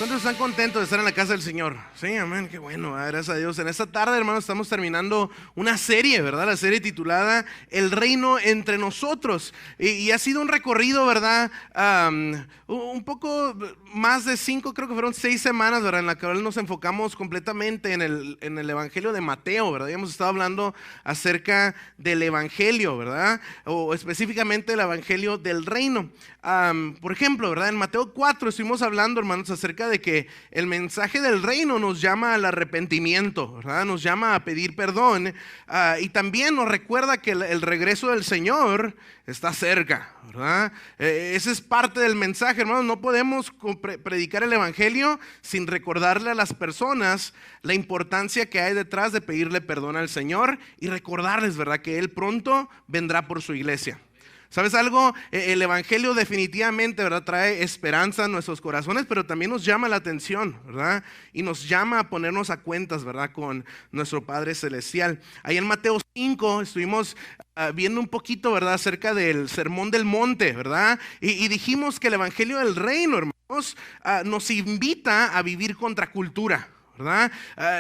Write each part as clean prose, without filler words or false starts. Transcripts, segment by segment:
¿Cuántos están contentos de estar en la casa del Señor? Sí, amén, qué bueno, gracias a Dios. En esta tarde, hermanos, estamos terminando una serie, ¿verdad? La serie titulada El Reino Entre Nosotros. Y ha sido un recorrido, ¿verdad? Un poco más de 5, creo que fueron 6 semanas, ¿verdad? En la cual nos enfocamos completamente en el Evangelio de Mateo, ¿verdad? Y hemos estado hablando acerca del Evangelio, ¿verdad? O específicamente el Evangelio del Reino. Por ejemplo, ¿verdad? En Mateo 4 estuvimos hablando, hermanos, acerca de que el mensaje del reino nos llama al arrepentimiento, ¿verdad? Nos llama a pedir perdón, y también nos recuerda que el regreso del Señor está cerca, ¿verdad? Ese es parte del mensaje, hermanos. No podemos predicar el Evangelio sin recordarle a las personas la importancia que hay detrás de pedirle perdón al Señor y recordarles, ¿verdad?, que Él pronto vendrá por su iglesia. ¿Sabes algo? El Evangelio definitivamente, ¿verdad?, trae esperanza en nuestros corazones, pero también nos llama la atención, ¿verdad? Y nos llama a ponernos a cuentas, ¿verdad?, con nuestro Padre Celestial. Ahí en Mateo 5 estuvimos viendo un poquito, ¿verdad?, acerca del Sermón del Monte, ¿verdad? Y dijimos que el Evangelio del Reino, hermanos, nos invita a vivir contra cultura, ¿verdad?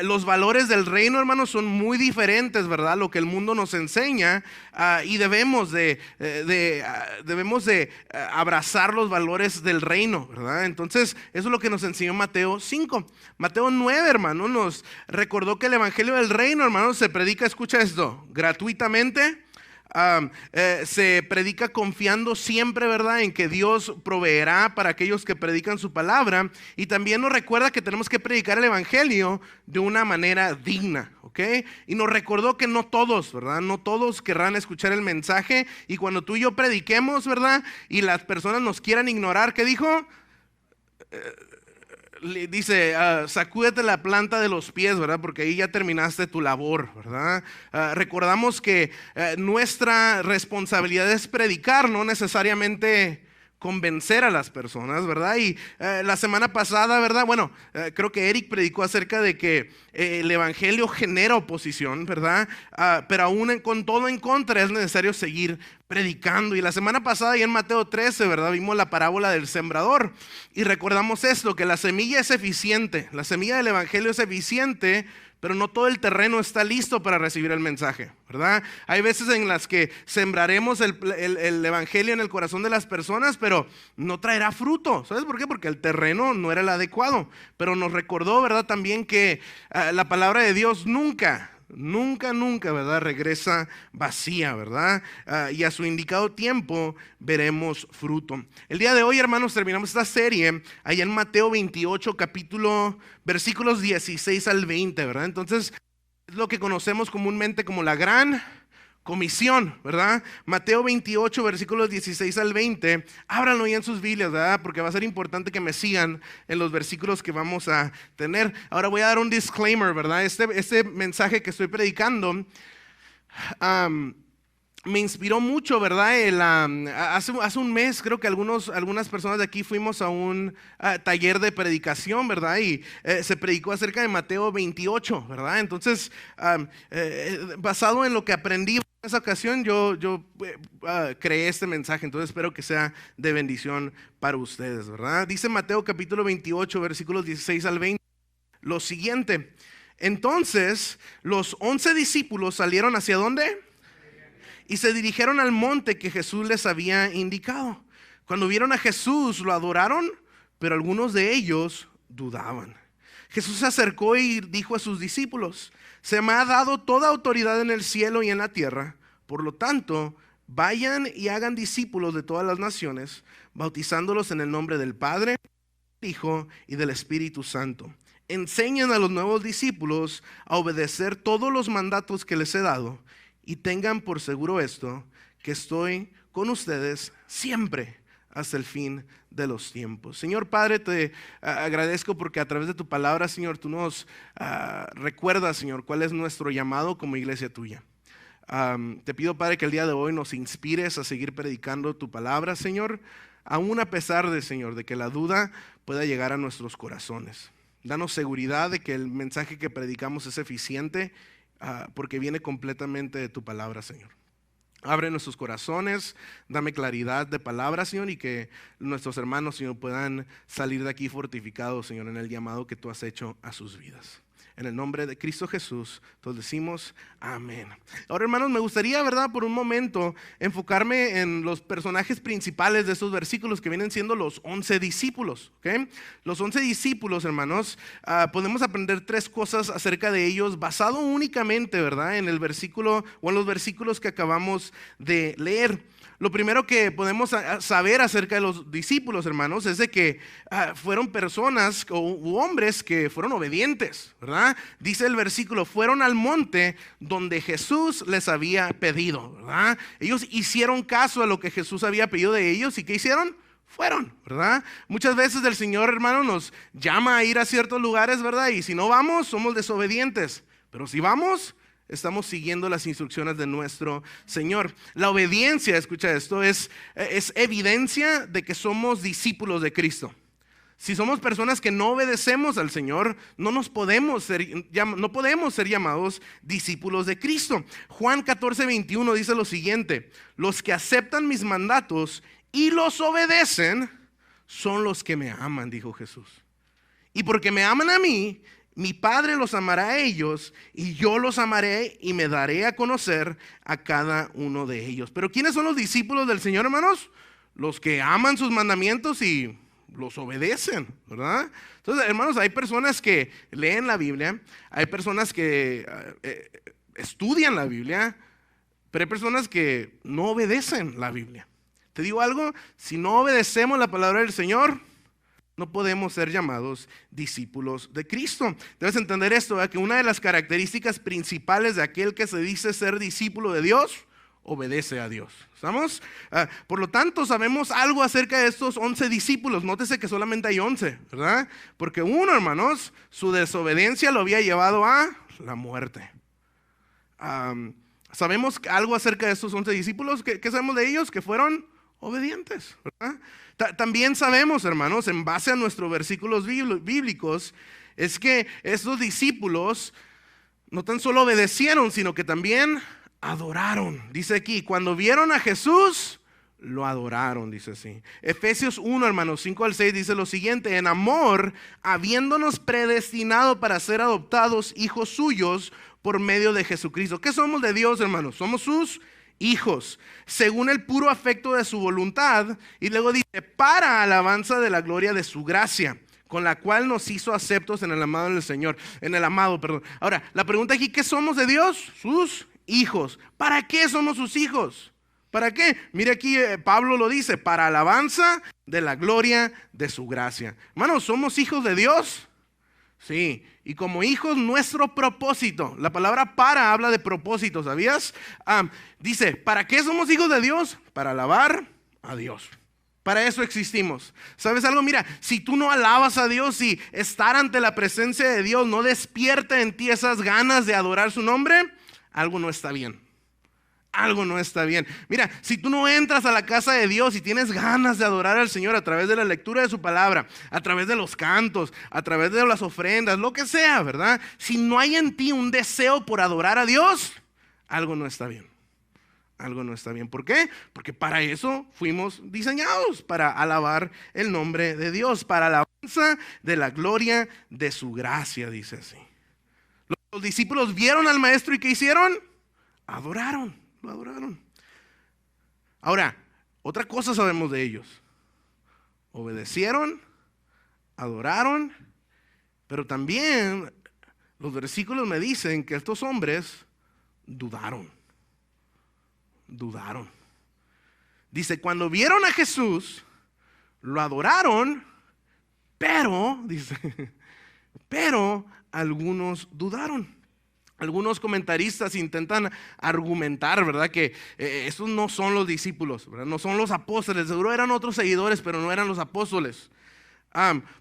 Los valores del reino, hermanos, son muy diferentes, ¿verdad? Lo que el mundo nos enseña, y debemos de abrazar los valores del reino, ¿verdad? Entonces, eso es lo que nos enseñó Mateo 5. Mateo 9, hermano, nos recordó que el Evangelio del Reino, hermanos, se predica, escucha esto, gratuitamente. Se predica confiando siempre, ¿verdad?, en que Dios proveerá para aquellos que predican su palabra. Y también nos recuerda que tenemos que predicar el Evangelio de una manera digna, ¿ok? Y nos recordó que no todos, ¿verdad?, no todos querrán escuchar el mensaje. Y cuando tú y yo prediquemos, ¿verdad?, y las personas nos quieran ignorar, ¿qué dijo? Dice, sacúdete la planta de los pies, ¿verdad? Porque ahí ya terminaste tu labor, ¿verdad? Recordamos que nuestra responsabilidad es predicar, no necesariamente convencer a las personas, ¿verdad? Y la semana pasada, ¿verdad? Bueno, creo que Eric predicó acerca de que el Evangelio genera oposición, ¿verdad? Pero aún con todo en contra es necesario seguir predicando. Y la semana pasada, y en Mateo 13, ¿verdad?, vimos la parábola del sembrador y recordamos esto, que la semilla es eficiente, la semilla del Evangelio es eficiente, pero no todo el terreno está listo para recibir el mensaje, ¿verdad? Hay veces en las que sembraremos el Evangelio en el corazón de las personas, pero no traerá fruto. ¿Sabes por qué? Porque el terreno no era el adecuado. Pero nos recordó, ¿verdad?, también que la palabra de Dios nunca, ¿verdad?, regresa vacía, ¿verdad? Y a su indicado tiempo veremos fruto. El día de hoy, hermanos, terminamos esta serie ahí en Mateo 28, versículos 16 al 20, ¿verdad? Entonces, es lo que conocemos comúnmente como la Gran Comisión, ¿verdad? Mateo 28, versículos 16 al 20. Ábranlo ya en sus Biblias, ¿verdad? Porque va a ser importante que me sigan en los versículos que vamos a tener. Ahora voy a dar un disclaimer, ¿verdad? Este mensaje que estoy predicando me inspiró mucho, ¿verdad? Hace un mes creo que algunas personas de aquí fuimos a un taller de predicación, ¿verdad? Y se predicó acerca de Mateo 28, ¿verdad? Entonces, basado en lo que aprendí en esa ocasión, yo creé este mensaje. Entonces espero que sea de bendición para ustedes, ¿verdad? Dice Mateo capítulo 28, versículos 16 al 20, lo siguiente: entonces los 11 discípulos salieron ¿hacia dónde? Y se dirigieron al monte que Jesús les había indicado. Cuando vieron a Jesús, lo adoraron, pero algunos de ellos dudaban. Jesús se acercó y dijo a sus discípulos: se me ha dado toda autoridad en el cielo y en la tierra. Por lo tanto, vayan y hagan discípulos de todas las naciones, bautizándolos en el nombre del Padre, del Hijo y del Espíritu Santo. Enseñen a los nuevos discípulos a obedecer todos los mandatos que les he dado. Y tengan por seguro esto, que estoy con ustedes siempre hasta el fin de los tiempos. Señor Padre, te agradezco porque a través de tu palabra, Señor, tú nos recuerdas, Señor, cuál es nuestro llamado como iglesia tuya. Te pido, Padre, que el día de hoy nos inspires a seguir predicando tu palabra, Señor, aún a pesar de, Señor, de que la duda pueda llegar a nuestros corazones. Danos seguridad de que el mensaje que predicamos es eficiente, porque viene completamente de tu palabra, Señor. Abre nuestros corazones, dame claridad de palabras, Señor, y que nuestros hermanos, Señor, puedan salir de aquí fortificados, Señor, en el llamado que tú has hecho a sus vidas. En el nombre de Cristo Jesús, todos decimos amén. Ahora, hermanos, me gustaría, ¿verdad?, por un momento enfocarme en los personajes principales de estos versículos que vienen siendo los 11 discípulos. ¿Okay? Los 11 discípulos, hermanos, podemos aprender 3 cosas acerca de ellos basado únicamente, ¿verdad?, en el versículo o en los versículos que acabamos de leer. Lo primero que podemos saber acerca de los discípulos, hermanos, es de que fueron personas u hombres que fueron obedientes, ¿verdad? Dice el versículo, fueron al monte donde Jesús les había pedido, ¿verdad? Ellos hicieron caso a lo que Jesús había pedido de ellos, ¿y qué hicieron? Fueron, ¿verdad? Muchas veces el Señor, hermano, nos llama a ir a ciertos lugares, ¿verdad? Y si no vamos, somos desobedientes, pero si vamos, estamos siguiendo las instrucciones de nuestro Señor. La obediencia, escucha esto, es evidencia de que somos discípulos de Cristo. Si somos personas que no obedecemos al Señor, no podemos ser llamados discípulos de Cristo. Juan 14:21 dice lo siguiente: los que aceptan mis mandatos y los obedecen son los que me aman, dijo Jesús. Y porque me aman a mí, mi Padre los amará a ellos y yo los amaré y me daré a conocer a cada uno de ellos. Pero ¿quiénes son los discípulos del Señor, hermanos? Los que aman sus mandamientos y los obedecen, ¿verdad? Entonces, hermanos, hay personas que leen la Biblia, hay personas que estudian la Biblia, pero hay personas que no obedecen la Biblia. Te digo algo, si no obedecemos la palabra del Señor, no podemos ser llamados discípulos de Cristo. Debes entender esto, ¿verdad? Que una de las características principales de aquel que se dice ser discípulo de Dios, obedece a Dios. ¿Estamos? Por lo tanto, sabemos algo acerca de estos 11 discípulos. Nótese que solamente hay 11, ¿verdad? Porque uno, hermanos, su desobediencia lo había llevado a la muerte. Sabemos algo acerca de estos 11 discípulos. ¿Qué sabemos de ellos? Que fueron obedientes, ¿verdad? También sabemos, hermanos, en base a nuestros versículos bíblicos, es que estos discípulos no tan solo obedecieron, sino que también adoraron. Dice aquí, cuando vieron a Jesús, lo adoraron, dice así. Efesios 1, hermanos, 5 al 6 dice lo siguiente: en amor, habiéndonos predestinado para ser adoptados hijos suyos por medio de Jesucristo. ¿Qué somos de Dios, hermanos? Somos sus hijos, según el puro afecto de su voluntad. Y luego dice, para alabanza de la gloria de su gracia, con la cual nos hizo aceptos en el amado del Señor, en el amado, perdón. Ahora, la pregunta aquí, ¿qué somos de Dios? Sus hijos. ¿Para qué somos sus hijos? ¿Para qué? Mire aquí, Pablo lo dice, para alabanza de la gloria de su gracia. Hermanos, ¿somos hijos de Dios? Sí, y como hijos nuestro propósito, la palabra para habla de propósito, ¿sabías? Dice, ¿para qué somos hijos de Dios? Para alabar a Dios. Para eso existimos. ¿Sabes algo? Mira, si tú no alabas a Dios y estar ante la presencia de Dios no despierta en ti esas ganas de adorar su nombre, algo no está bien. Algo no está bien. Mira, si tú no entras a la casa de Dios y tienes ganas de adorar al Señor a través de la lectura de su palabra, a través de los cantos, a través de las ofrendas, lo que sea, ¿verdad? Si no hay en ti un deseo por adorar a Dios, algo no está bien. Algo no está bien. ¿Por qué? Porque para eso fuimos diseñados, para alabar el nombre de Dios, para alabanza de la gloria de su gracia, dice así. Los discípulos vieron al maestro y ¿qué hicieron? Adoraron. Lo adoraron. Ahora, otra cosa sabemos de ellos. Obedecieron, adoraron, pero también los versículos me dicen que estos hombres dudaron. Dudaron. Dice, cuando vieron a Jesús, lo adoraron, pero, dice, pero algunos dudaron. Algunos comentaristas intentan argumentar, ¿verdad? Que estos no son los discípulos, ¿verdad? No son los apóstoles. Seguro eran otros seguidores, pero no eran los apóstoles.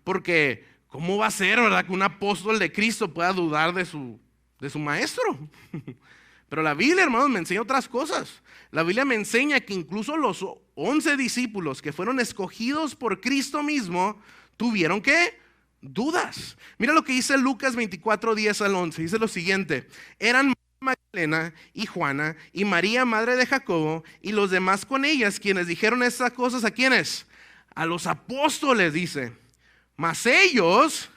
Porque, ¿cómo va a ser, verdad, que un apóstol de Cristo pueda dudar de su maestro? Pero la Biblia, hermanos, me enseña otras cosas. La Biblia me enseña que incluso los 11 discípulos que fueron escogidos por Cristo mismo tuvieron que dudas. Mira lo que dice Lucas 24, 10 al 11. Dice lo siguiente: eran Magdalena y Juana y María, madre de Jacobo, y los demás con ellas, quienes dijeron estas cosas, ¿a quiénes? A los apóstoles, dice. Mas ellos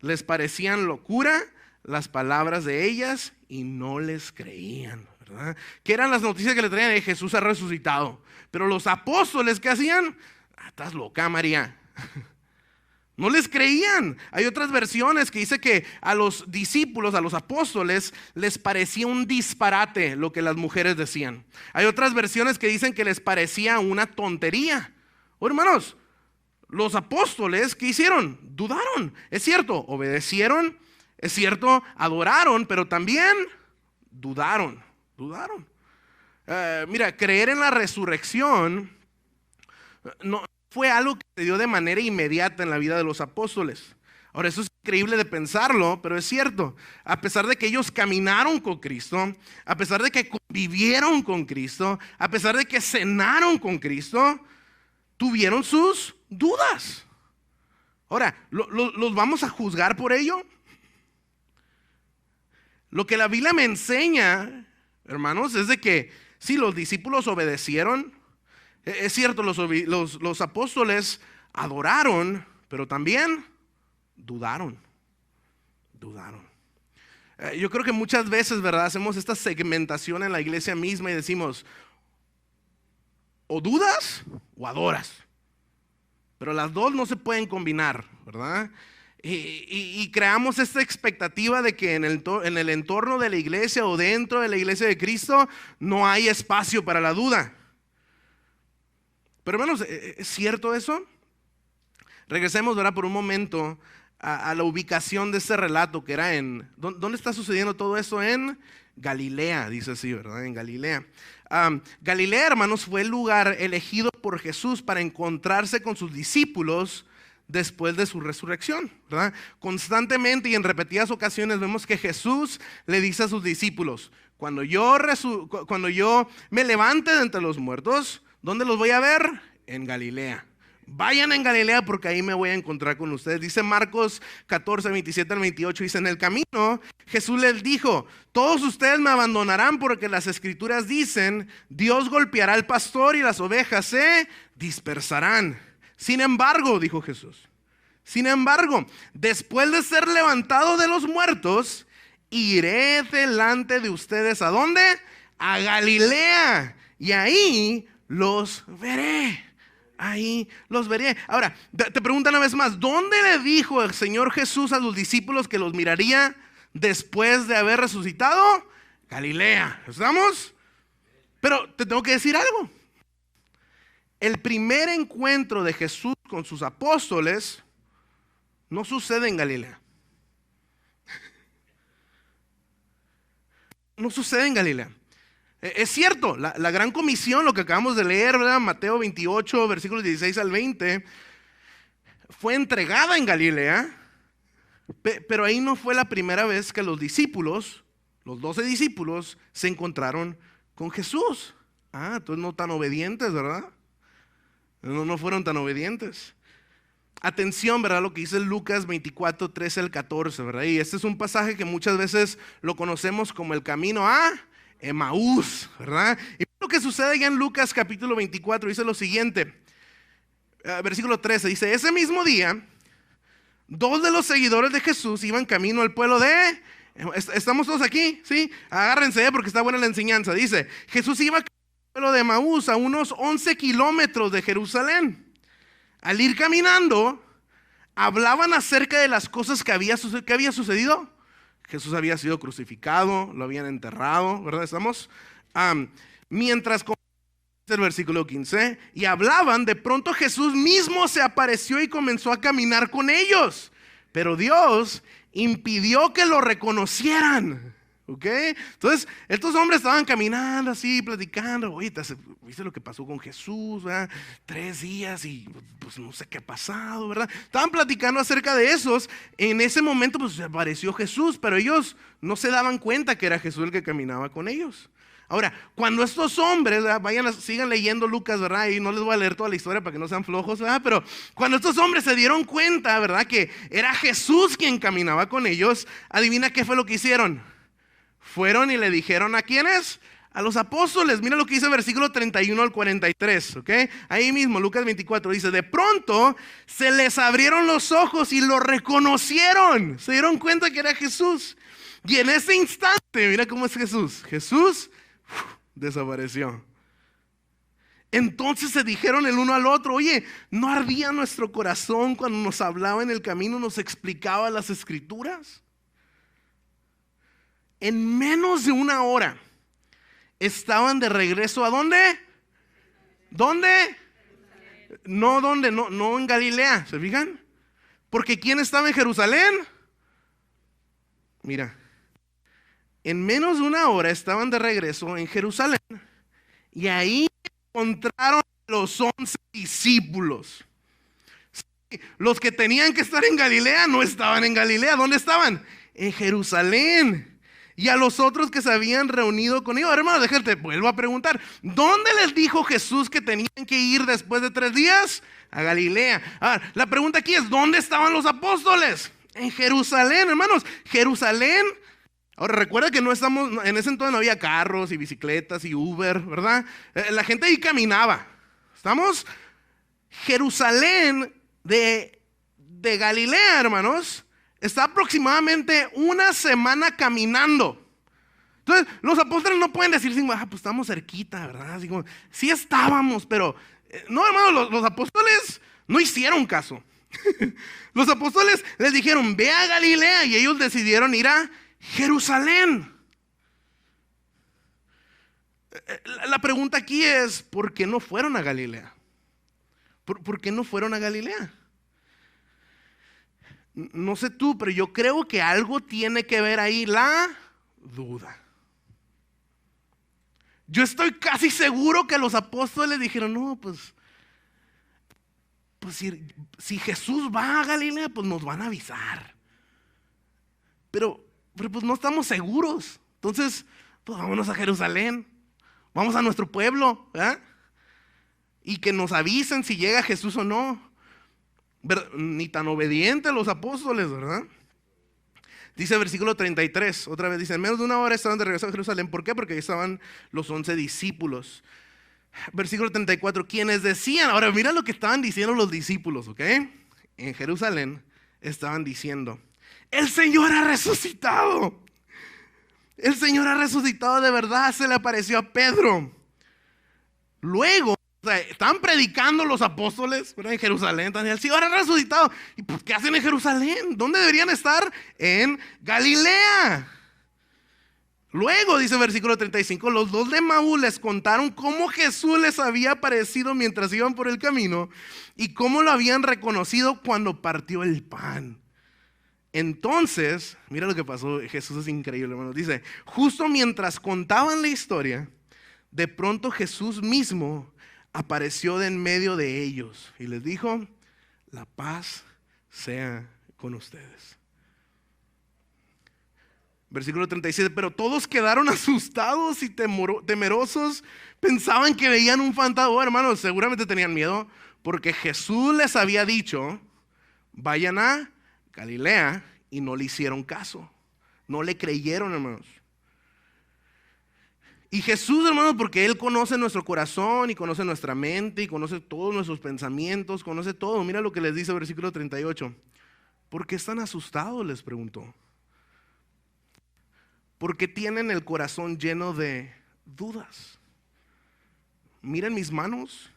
les parecían locura las palabras de ellas y no les creían, ¿verdad? Que eran las noticias que le traían de Jesús ha resucitado. Pero los apóstoles, ¿qué hacían? Estás loca, María. No les creían. Hay otras versiones que dice que a los discípulos, a los apóstoles, les parecía un disparate lo que las mujeres decían. Hay otras versiones que dicen que les parecía una tontería. Oh, hermanos, los apóstoles, ¿qué hicieron? Dudaron. Es cierto, obedecieron, es cierto, adoraron, pero también dudaron. Mira, creer en la resurrección no fue algo que se dio de manera inmediata en la vida de los apóstoles. Ahora, eso es increíble de pensarlo, pero es cierto. A pesar de que ellos caminaron con Cristo, a pesar de que convivieron con Cristo, a pesar de que cenaron con Cristo, tuvieron sus dudas. Ahora, ¿los vamos a juzgar por ello? Lo que la Biblia me enseña, hermanos, es de que sí, los discípulos obedecieron. Es cierto, los apóstoles adoraron, pero también dudaron. Yo creo que muchas veces, ¿verdad?, hacemos esta segmentación en la iglesia misma y decimos, o dudas o adoras. Pero las dos no se pueden combinar, ¿verdad? Y creamos esta expectativa de que en el entorno de la iglesia o dentro de la iglesia de Cristo no hay espacio para la duda. Pero hermanos, ¿es cierto eso? Regresemos, ¿verdad?, por un momento a la ubicación de este relato que era ¿dónde está sucediendo todo esto? En Galilea, dice así, ¿verdad? En Galilea. Galilea, hermanos, fue el lugar elegido por Jesús para encontrarse con sus discípulos después de su resurrección, ¿verdad? Constantemente y en repetidas ocasiones vemos que Jesús le dice a sus discípulos, cuando yo me levante de entre los muertos, ¿dónde los voy a ver? En Galilea. Vayan en Galilea porque ahí me voy a encontrar con ustedes. Dice Marcos 14, 27 al 28, dice, en el camino Jesús les dijo, todos ustedes me abandonarán porque las escrituras dicen, Dios golpeará al pastor y las ovejas se dispersarán. Sin embargo, dijo Jesús, después de ser levantado de los muertos, iré delante de ustedes, ¿a dónde? A Galilea, y ahí los veré. Ahora, te preguntan una vez más, ¿dónde le dijo el Señor Jesús a sus discípulos que los miraría después de haber resucitado? Galilea, ¿estamos? Pero te tengo que decir algo. El primer encuentro de Jesús con sus apóstoles no sucede en Galilea. No sucede en Galilea. Es cierto, la gran comisión, lo que acabamos de leer, ¿verdad? Mateo 28, versículos 16 al 20, fue entregada en Galilea, pero ahí no fue la primera vez que los discípulos, los 12 discípulos, se encontraron con Jesús. Entonces no tan obedientes, ¿verdad? No fueron tan obedientes. Atención, ¿verdad? Lo que dice Lucas 24, 13 al 14, ¿verdad? Y este es un pasaje que muchas veces lo conocemos como el camino a Emaús, ¿verdad? Y lo que sucede ya en Lucas capítulo 24 dice lo siguiente, versículo 13, dice, ese mismo día, 2 de los seguidores de Jesús iban camino al pueblo de, ¿estamos todos aquí? ¿Sí? Agárrense porque está buena la enseñanza. Dice, Jesús iba al pueblo de Emaús a unos 11 kilómetros de Jerusalén. Al ir caminando, hablaban acerca de las cosas que había sucedido. Jesús había sido crucificado, lo habían enterrado, ¿verdad? ¿Estamos? Mientras, el versículo 15, y hablaban, de pronto Jesús mismo se apareció y comenzó a caminar con ellos. Pero Dios impidió que lo reconocieran. ¿Ok? Entonces, estos hombres estaban caminando así, platicando. Oye, ¿viste lo que pasó con Jesús? ¿Verdad? 3 días y pues no sé qué ha pasado, ¿verdad? Estaban platicando acerca de esos. En ese momento pues apareció Jesús, pero ellos no se daban cuenta que era Jesús el que caminaba con ellos. Ahora, cuando estos hombres, ¿verdad? Sigan leyendo Lucas, ¿verdad? Y no les voy a leer toda la historia para que no sean flojos, ¿verdad? Pero cuando estos hombres se dieron cuenta, ¿verdad? Que era Jesús quien caminaba con ellos, adivina qué fue lo que hicieron. Fueron y le dijeron ¿a quiénes? A los apóstoles. Mira lo que dice el versículo 31 al 43, ¿ok? Ahí mismo, Lucas 24 dice, de pronto se les abrieron los ojos y lo reconocieron. Se dieron cuenta que era Jesús. Y en ese instante, mira cómo es Jesús. Jesús desapareció. Entonces se dijeron el uno al otro, oye, ¿no ardía nuestro corazón cuando nos hablaba en el camino, nos explicaba las escrituras? En menos de una hora estaban de regreso. ¿A dónde? ¿Dónde? No, ¿dónde? No en Galilea, ¿se fijan? Porque ¿quién estaba en Jerusalén? Mira, en menos de una hora estaban de regreso en Jerusalén y ahí encontraron a los 11 discípulos. Sí, los que tenían que estar en Galilea no estaban en Galilea. ¿Dónde estaban? En Jerusalén. Y a los otros que se habían reunido con ellos. Hermano, déjate, vuelvo a preguntar. ¿Dónde les dijo Jesús que tenían que ir después de 3 días? A Galilea. Ahora, la pregunta aquí es, ¿dónde estaban los apóstoles? En Jerusalén, hermanos. Jerusalén. Ahora, recuerda que no estamos, en ese entonces no había carros y bicicletas y Uber, ¿verdad? La gente ahí caminaba. ¿Estamos? Jerusalén de Galilea, hermanos, está aproximadamente una semana caminando. Entonces, los apóstoles no pueden decir, pues estamos cerquita, ¿verdad? Así como, sí estábamos, pero no, hermanos, los apóstoles no hicieron caso. Los apóstoles les dijeron, ve a Galilea, y ellos decidieron ir a Jerusalén. La pregunta aquí es, ¿por qué no fueron a Galilea? ¿Por qué no fueron a Galilea? No sé tú, pero yo creo que algo tiene que ver ahí, la duda. Yo estoy casi seguro que los apóstoles dijeron, no, pues si Jesús va a Galilea, pues nos van a avisar. Pero pues no estamos seguros. Entonces, pues vámonos a Jerusalén. Vamos a nuestro pueblo, ¿verdad? Y que nos avisen si llega Jesús o no. Ni tan obedientes los apóstoles, ¿verdad? Dice el versículo 33, otra vez dice, en menos de una hora estaban de regreso a Jerusalén. ¿Por qué? Porque ahí estaban los 11 discípulos. Versículo 34, quienes decían, ahora mira lo que estaban diciendo los discípulos, ¿ok? En Jerusalén estaban diciendo, el Señor ha resucitado. El Señor ha resucitado de verdad, se le apareció a Pedro. Luego, estaban predicando los apóstoles, ¿verdad? En Jerusalén, el Señor ha resucitado. ¿Y pues qué hacen en Jerusalén? ¿Dónde deberían estar? En Galilea. Luego, dice el versículo 35, los dos de Emaús les contaron cómo Jesús les había aparecido mientras iban por el camino y cómo lo habían reconocido cuando partió el pan. Entonces, mira lo que pasó. Jesús es increíble, hermano. Dice, justo mientras contaban la historia, de pronto Jesús mismo apareció de en medio de ellos y les dijo, la paz sea con ustedes. Versículo 37, pero todos quedaron asustados y temerosos, pensaban que veían un fantasma. Oh, hermanos, seguramente tenían miedo porque Jesús les había dicho, vayan a Galilea, y no le hicieron caso, no le creyeron, hermanos. Y Jesús, hermanos, porque Él conoce nuestro corazón y conoce nuestra mente y conoce todos nuestros pensamientos, conoce todo. Mira lo que les dice el versículo 38. ¿Por qué están asustados?, les preguntó. ¿Por qué tienen el corazón lleno de dudas? Miren mis manos,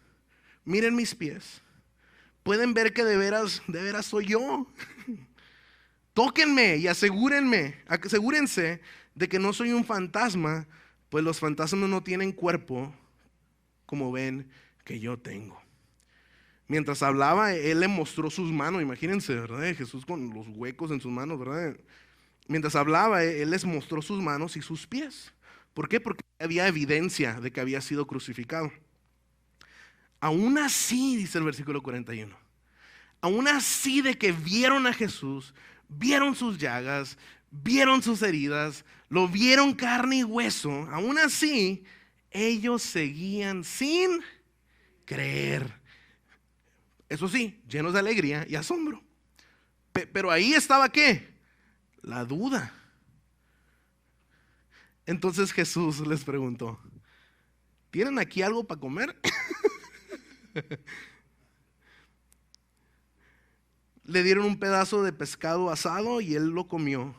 miren mis pies. Pueden ver que de veras soy yo. Tóquenme y asegúrense de que no soy un fantasma, pues los fantasmas no tienen cuerpo como ven que yo tengo. Mientras hablaba, Él le mostró sus manos, imagínense, ¿verdad? Jesús con los huecos en sus manos, ¿verdad? Mientras hablaba, Él les mostró sus manos y sus pies. ¿Por qué? Porque había evidencia de que había sido crucificado. Aún así, dice el versículo 41, aún así de que vieron a Jesús, vieron sus llagas, vieron sus heridas, lo vieron carne y hueso, aún así, ellos seguían sin creer. Eso sí, llenos de alegría y asombro. Pero ahí estaba ¿qué? La duda. Entonces Jesús les preguntó: ¿tienen aquí algo para comer? Le dieron un pedazo de pescado asado y él lo comió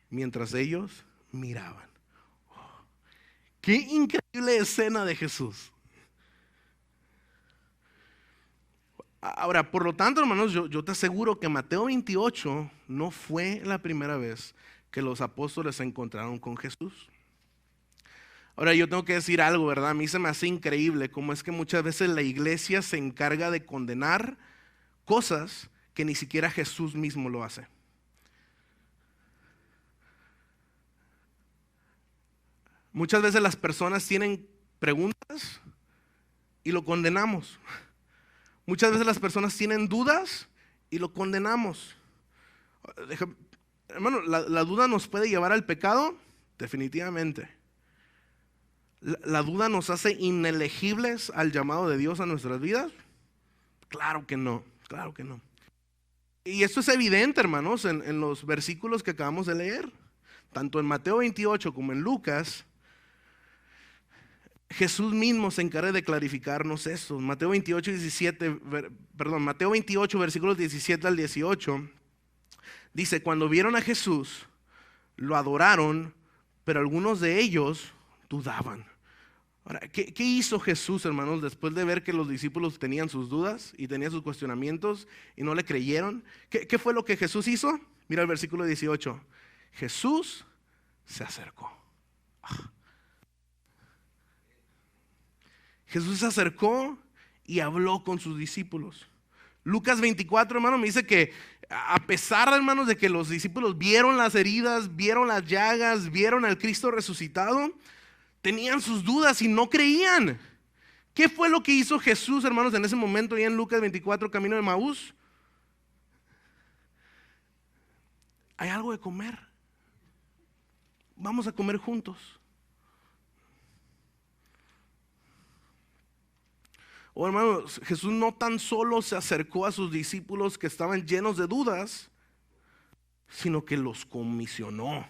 mientras ellos miraban. Qué increíble escena de Jesús. Ahora, por lo tanto, hermanos, yo te aseguro que Mateo 28 no fue la primera vez que los apóstoles se encontraron con Jesús. Ahora, yo tengo que decir algo, ¿verdad? A mí se me hace increíble cómo es que muchas veces la iglesia se encarga de condenar cosas que ni siquiera Jesús mismo lo hace. Muchas veces las personas tienen preguntas y lo condenamos. Muchas veces las personas tienen dudas y lo condenamos. Hermano, la duda nos puede llevar al pecado, definitivamente. ¿La duda nos hace inelegibles al llamado de Dios a nuestras vidas? Claro que no, claro que no. Y esto es evidente, hermanos, en los versículos que acabamos de leer. Tanto en Mateo 28 como en Lucas, Jesús mismo se encarga de clarificarnos eso. Mateo 28, versículos 17 al 18, dice: cuando vieron a Jesús, lo adoraron, pero algunos de ellos dudaban. Ahora, ¿qué hizo Jesús, hermanos, después de ver que los discípulos tenían sus dudas y tenían sus cuestionamientos y no le creyeron? ¿Qué fue lo que Jesús hizo? Mira el versículo 18. Jesús se acercó. Jesús se acercó y habló con sus discípulos. Lucas 24, hermano, me dice que a pesar, hermanos, de que los discípulos vieron las heridas, vieron las llagas, vieron al Cristo resucitado, tenían sus dudas y no creían. ¿Qué fue lo que hizo Jesús, hermanos, en ese momento ya en Lucas 24, camino de Emaús? Hay algo de comer. Vamos a comer juntos. Oh, hermanos, Jesús no tan solo se acercó a sus discípulos que estaban llenos de dudas, sino que los comisionó,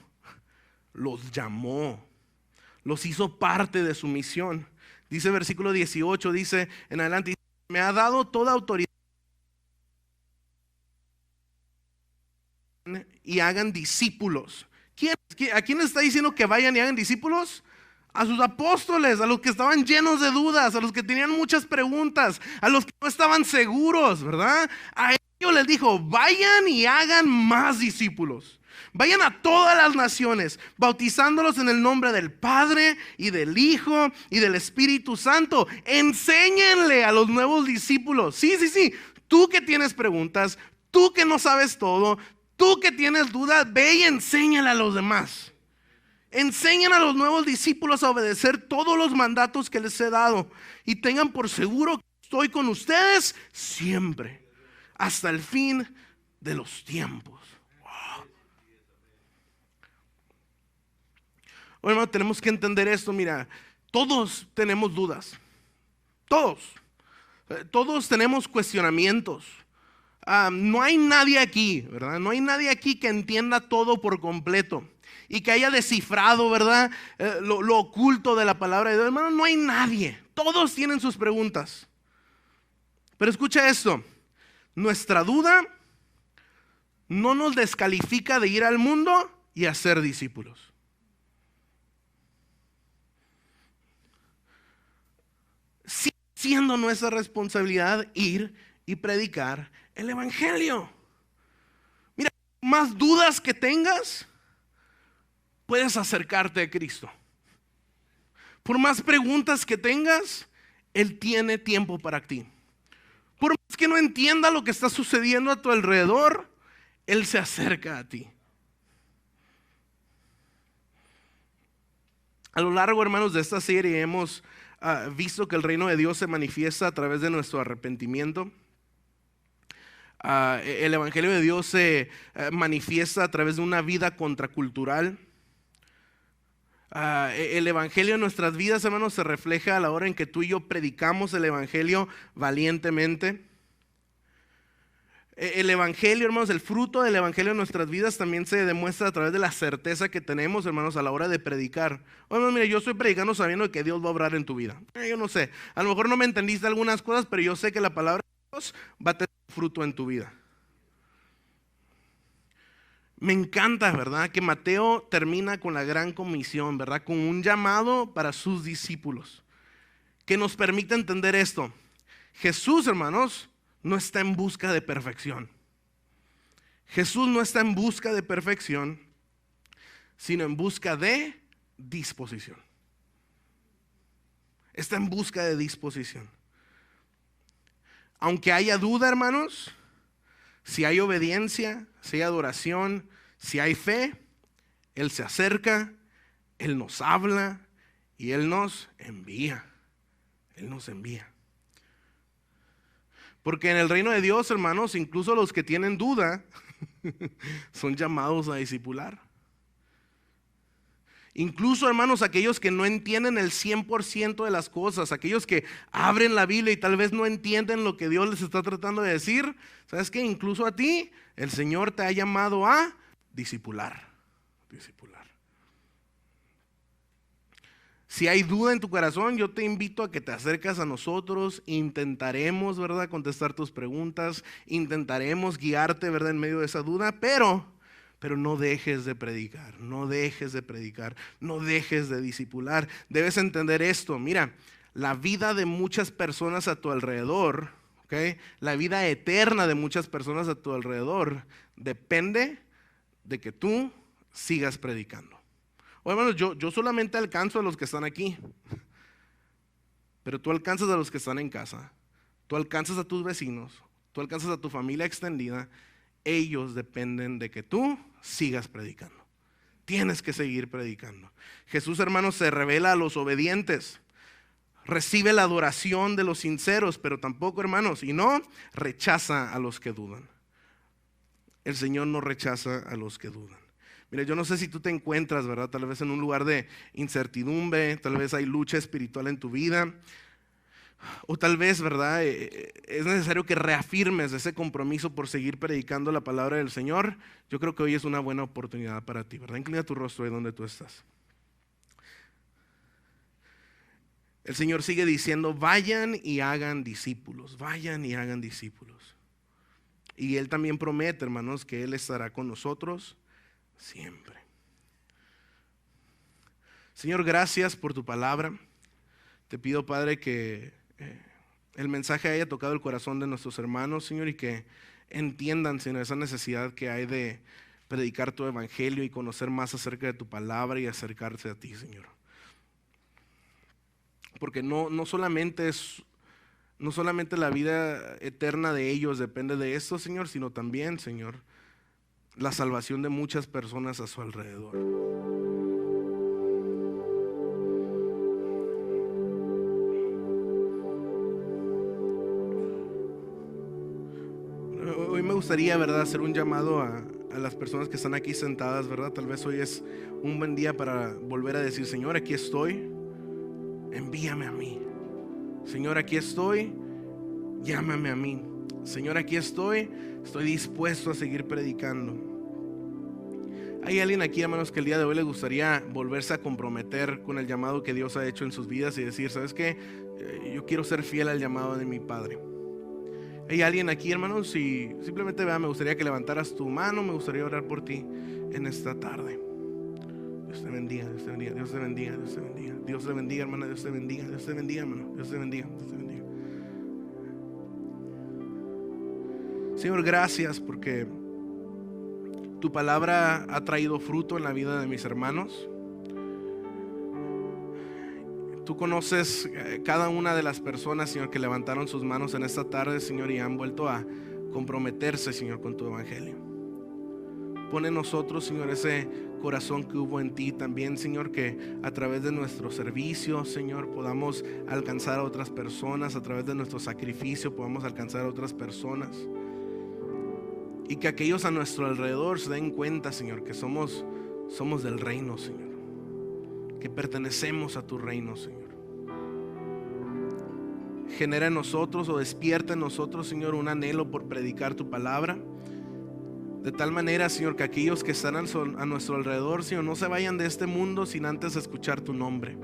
los llamó, los hizo parte de su misión. Dice versículo 18, dice en adelante: me ha dado toda autoridad y hagan discípulos. ¿A quién está diciendo que vayan y hagan discípulos? A sus apóstoles, a los que estaban llenos de dudas, a los que tenían muchas preguntas, a los que no estaban seguros, ¿verdad? A ellos les dijo: vayan y hagan más discípulos. Vayan a todas las naciones, bautizándolos en el nombre del Padre y del Hijo y del Espíritu Santo. Enséñenle a los nuevos discípulos. Sí. Tú que tienes preguntas, tú que no sabes todo, tú que tienes dudas, ve y enséñale a los demás. Enseñen a los nuevos discípulos a obedecer todos los mandatos que les he dado. Y tengan por seguro que estoy con ustedes siempre, hasta el fin de los tiempos. Bueno, hermano, tenemos que entender esto. Mira, todos tenemos dudas. Todos tenemos cuestionamientos. No hay nadie aquí, ¿verdad? No hay nadie aquí que entienda todo por completo y que haya descifrado, ¿verdad? Lo oculto de la palabra de Dios. Hermano, no hay nadie. Todos tienen sus preguntas. Pero escucha esto: nuestra duda no nos descalifica de ir al mundo y hacer discípulos. Sigue siendo nuestra responsabilidad ir y predicar el evangelio. Mira, más dudas que tengas, puedes acercarte a Cristo. Por más preguntas que tengas, Él tiene tiempo para ti. Por más que no entienda lo que está sucediendo a tu alrededor, Él se acerca a ti. A lo largo, hermanos, de esta serie hemos visto que el reino de Dios se manifiesta a través de nuestro arrepentimiento. El evangelio de Dios se manifiesta a través de una vida contracultural. El evangelio en nuestras vidas, hermanos, se refleja a la hora en que tú y yo predicamos el evangelio valientemente. El evangelio, hermanos, el fruto del evangelio en nuestras vidas también se demuestra a través de la certeza que tenemos, hermanos, a la hora de predicar. Bueno, mire, yo estoy predicando sabiendo que Dios va a obrar en tu vida. Yo no sé, a lo mejor no me entendiste algunas cosas, pero yo sé que la palabra de Dios va a tener fruto en tu vida. Me encanta, ¿verdad? Que Mateo termina con la gran comisión, ¿verdad? Con un llamado para sus discípulos, que nos permite entender esto. Jesús, hermanos, no está en busca de perfección. Jesús no está en busca de perfección, sino en busca de disposición. Está en busca de disposición. Aunque haya duda, hermanos, si hay obediencia, si hay adoración, si hay fe, Él se acerca, Él nos habla y Él nos envía. Él nos envía. Porque en el reino de Dios, hermanos, incluso los que tienen duda son llamados a discipular. Incluso, hermanos, aquellos que no entienden el 100% de las cosas, aquellos que abren la Biblia y tal vez no entienden lo que Dios les está tratando de decir, ¿sabes qué? Incluso a ti, el Señor te ha llamado a discipular. Discipular. Si hay duda en tu corazón, yo te invito a que te acerques a nosotros. Intentaremos, ¿verdad?, contestar tus preguntas. Intentaremos guiarte, ¿verdad?, en medio de esa duda, pero no dejes de predicar, no dejes de predicar, no dejes de discipular. Debes entender esto. Mira, la vida de muchas personas a tu alrededor, ¿okay?, la vida eterna de muchas personas a tu alrededor depende de que tú sigas predicando. O hermanos, yo solamente alcanzo a los que están aquí, pero tú alcanzas a los que están en casa, tú alcanzas a tus vecinos, tú alcanzas a tu familia extendida. Ellos dependen de que tú sigas predicando. Tienes que seguir predicando. Jesús, hermanos, se revela a los obedientes, recibe la adoración de los sinceros, pero tampoco, hermanos, y no rechaza a los que dudan. El Señor no rechaza a los que dudan. Mira, yo no sé si tú te encuentras, ¿verdad?, tal vez en un lugar de incertidumbre, tal vez hay lucha espiritual en tu vida, o tal vez, ¿verdad?, es necesario que reafirmes ese compromiso por seguir predicando la palabra del Señor. Yo creo que hoy es una buena oportunidad para ti, ¿verdad? Inclina tu rostro ahí donde tú estás. El Señor sigue diciendo, vayan y hagan discípulos, vayan y hagan discípulos. Y Él también promete, hermanos, que Él estará con nosotros siempre. Señor, gracias por tu palabra. Te pido, Padre, que el mensaje haya tocado el corazón de nuestros hermanos, Señor, y que entiendan, Señor, esa necesidad que hay de predicar tu evangelio y conocer más acerca de tu palabra y acercarse a ti, Señor. Porque no solamente la vida eterna de ellos depende de esto, Señor, sino también, Señor, la salvación de muchas personas a su alrededor. Hoy me gustaría, ¿verdad?, hacer un llamado a las personas que están aquí sentadas, ¿verdad? Tal vez hoy es un buen día para volver a decir, Señor, aquí estoy, envíame a mí. Señor, aquí estoy, llámame a mí. Señor, aquí estoy dispuesto a seguir predicando. ¿Hay alguien aquí, hermanos, que el día de hoy le gustaría volverse a comprometer con el llamado que Dios ha hecho en sus vidas y decir, ¿sabes qué? Yo quiero ser fiel al llamado de mi Padre. ¿Hay alguien aquí, hermanos? Si simplemente me gustaría que levantaras tu mano, me gustaría orar por ti en esta tarde. Dios te bendiga, Dios te bendiga, Dios te bendiga, Dios te bendiga, Dios te bendiga, hermana, Dios te bendiga, Dios te bendiga, hermano, Dios te bendiga, Dios te bendiga. Señor, gracias porque tu palabra ha traído fruto en la vida de mis hermanos. Tú conoces cada una de las personas, Señor, que levantaron sus manos en esta tarde, Señor, y han vuelto a comprometerse, Señor, con tu evangelio. Pon en nosotros, Señor, ese corazón que hubo en ti también, Señor, que a través de nuestro servicio, Señor, podamos alcanzar a otras personas, a través de nuestro sacrificio podamos alcanzar a otras personas. Y que aquellos a nuestro alrededor se den cuenta, Señor, que somos del reino, Señor, que pertenecemos a tu reino, Señor. genera en nosotros o despierta en nosotros, Señor, un anhelo por predicar tu palabra. De tal manera, Señor, que aquellos que están a nuestro alrededor, Señor, no se vayan de este mundo sin antes escuchar tu nombre.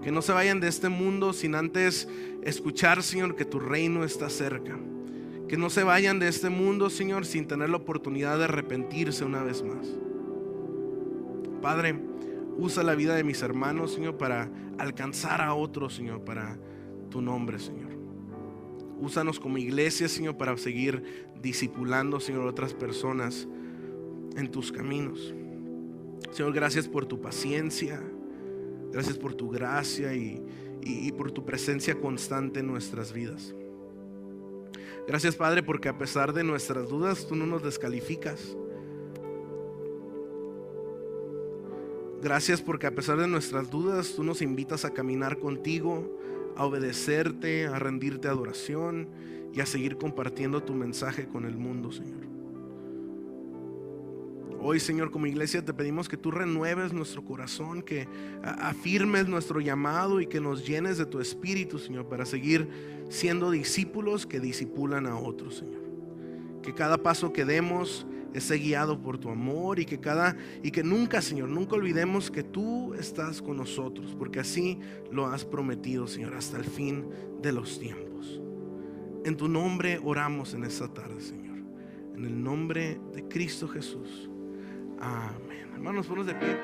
Que no se vayan de este mundo sin antes escuchar, Señor, que tu reino está cerca. Que no se vayan de este mundo, Señor, sin tener la oportunidad de arrepentirse una vez más. Padre, usa la vida de mis hermanos, Señor, para alcanzar a otros, Señor, para tu nombre, Señor. Úsanos como iglesia, Señor, para seguir discipulando, Señor, otras personas en tus caminos. Señor, gracias por tu paciencia, gracias por tu gracia y por tu presencia constante en nuestras vidas. Gracias, Padre, porque a pesar de nuestras dudas, tú no nos descalificas. Gracias porque a pesar de nuestras dudas, tú nos invitas a caminar contigo, a obedecerte, a rendirte adoración y a seguir compartiendo tu mensaje con el mundo, Señor. Hoy, Señor, como iglesia te pedimos que tú renueves nuestro corazón, que afirmes nuestro llamado y que nos llenes de tu espíritu, Señor, para seguir siendo discípulos que discipulan a otros, Señor. Que cada paso que demos esté guiado por tu amor y que nunca, Señor, nunca olvidemos que tú estás con nosotros, porque así lo has prometido, Señor, hasta el fin de los tiempos. En tu nombre oramos en esta tarde, Señor, en el nombre de Cristo Jesús. Amén. Hermanos, ponnos de pie.